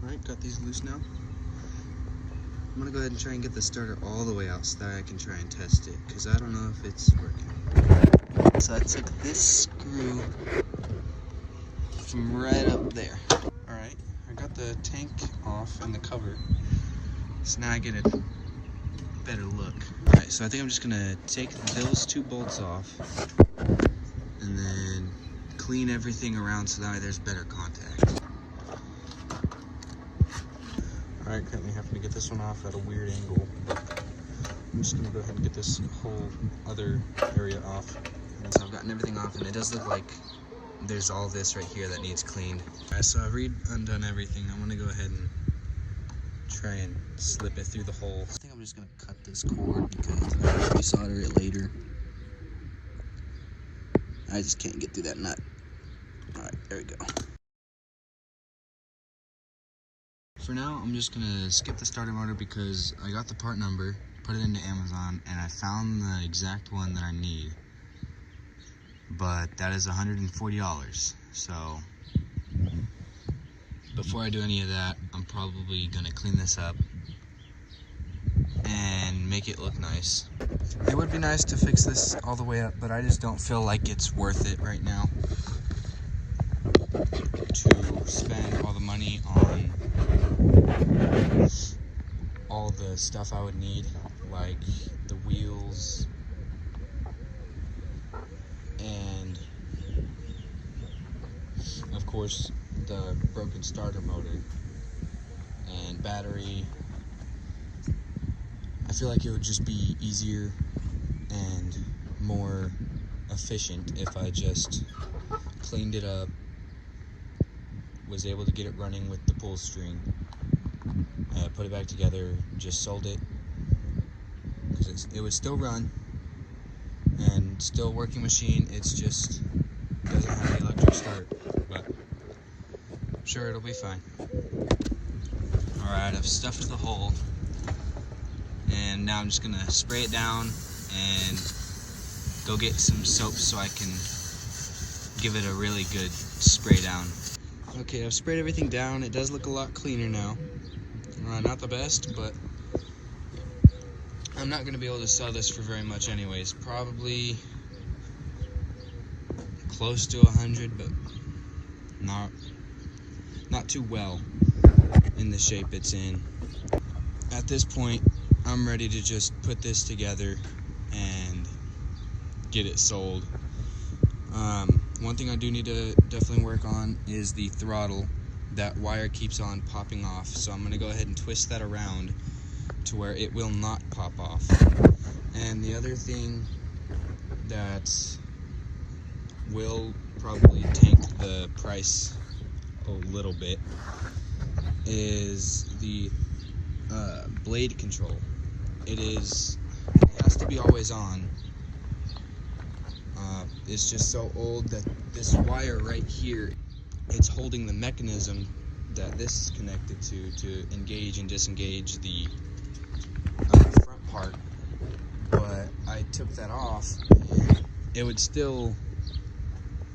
Alright, got these loose now. I'm gonna go ahead and try and get the starter all the way out so that I can try and test it, because I don't know if it's working. So I took this screw from right up there. Alright, I got the tank off and the cover, so now I get a better look. Alright, so I think I'm just gonna take those two bolts off and then clean everything around so that way there's better contact. Alright, currently having to get this one off at a weird angle. I'm just gonna go ahead and get this whole other area off. And so I've gotten everything off, and it does look like there's all this right here that needs cleaned. Alright, so I've undone everything. I'm gonna go ahead and try and slip it through the hole. I think I'm just gonna cut this cord because I'll resolder it later. I just can't get through that nut. Alright, there we go. For now, I'm just gonna skip the starter motor because I got the part number, put it into Amazon, and I found the exact one that I need. But that is $140. So before I do any of that, I'm probably gonna clean this up and make it look nice. It would be nice to fix this all the way up, but I just don't feel like it's worth it right now to spend all the money on all the stuff I would need, like the wheels and of course the broken starter motor and battery. I feel like it would just be easier and more efficient if I just cleaned it up, was able to get it running with the pull string, put it back together, just sold it, because it would still run and still working machine. It's just doesn't have the electric start, but I'm sure it'll be fine. Alright, I've stuffed the hole, and now I'm just gonna spray it down and go get some soap so I can give it a really good spray down. Okay, I've sprayed everything down. It does look a lot cleaner now. Not the best, but I'm not going to be able to sell this for very much anyways. Probably close to 100, but not too well in the shape it's in. At this point, I'm ready to just put this together and get it sold. One thing I do need to definitely work on is the throttle. That wire keeps on popping off, so I'm going to go ahead and twist that around to where it will not pop off. And the other thing that will probably tank the price a little bit is the blade control. It has to be always on. It's just so old that this wire right here, it's holding the mechanism that this is connected to engage and disengage the front part. But I took that off, and it would still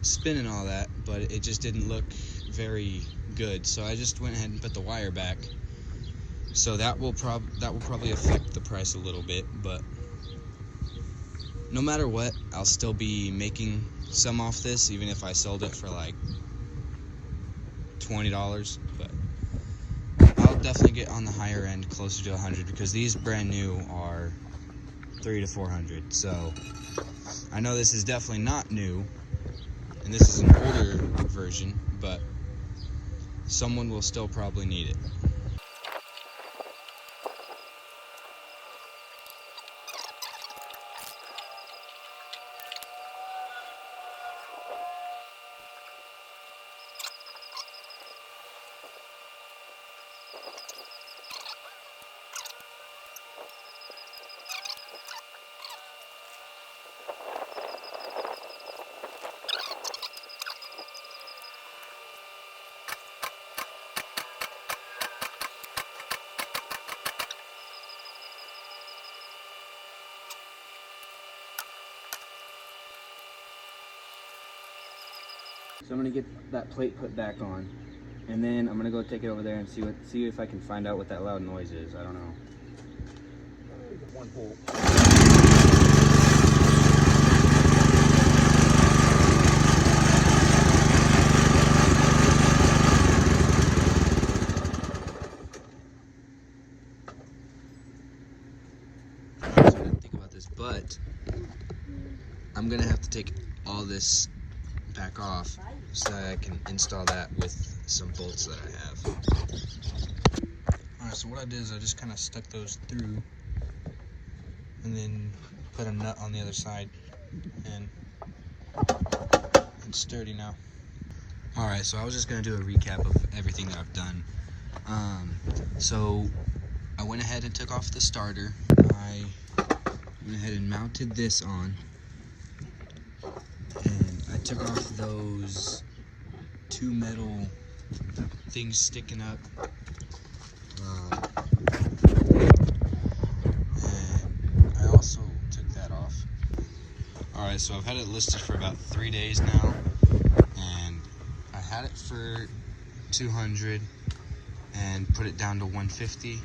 spin and all that, but it just didn't look very good. So I just went ahead and put the wire back. So that will probably affect the price a little bit, but no matter what, I'll still be making some off this, even if I sold it for like $20. But I'll definitely get on the higher end, closer to 100, because these brand new are $300 to $400. So I know this is definitely not new, and this is an older version, but someone will still probably need it. So I'm going to get that plate put back on. And then I'm gonna go take it over there and see if I can find out what that loud noise is. I don't know. One pole. So I didn't think about this, but I'm gonna have to take all this back off so that I can install that with some bolts that I have. Alright, so what I did is I just kind of stuck those through and then put a nut on the other side, and it's sturdy now. Alright, so I was just gonna do a recap of everything that I've done. So I went ahead and took off the starter. I went ahead and mounted this on, and I took off those two metal things sticking up, and I also took that off. Alright, so I've had it listed for about 3 days now, and I had it for 200 and put it down to 150.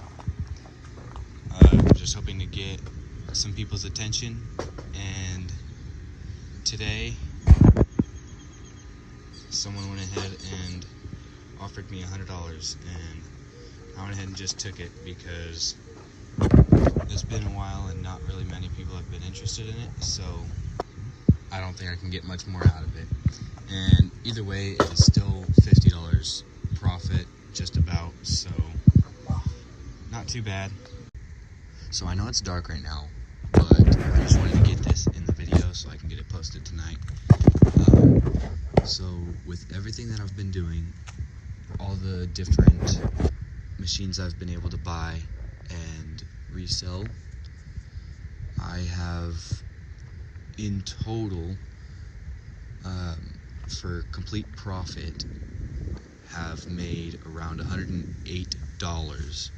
I'm just hoping to get some people's attention, and today someone went ahead and offered me $100, and I went ahead and just took it because it's been a while and not really many people have been interested in it, so I don't think I can get much more out of it. And either way, it is still $50 profit, just about, so not too bad. So I know it's dark right now, but I just wanted to get this in the video so I can get it posted tonight. So with everything that I've been doing, all the different machines I've been able to buy and resell, I have in total, for complete profit, have made around $108.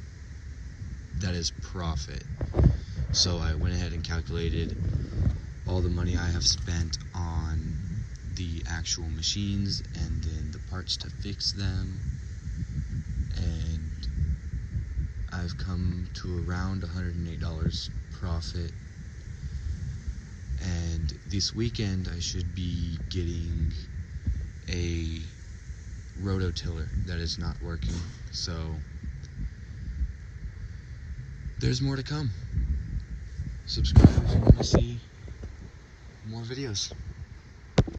That is profit. So I went ahead and calculated all the money I have spent on the actual machines and then the parts to fix them, and I've come to around $108 profit. And this weekend I should be getting a rototiller that is not working, so there's more to come. Subscribe if you want to see more videos.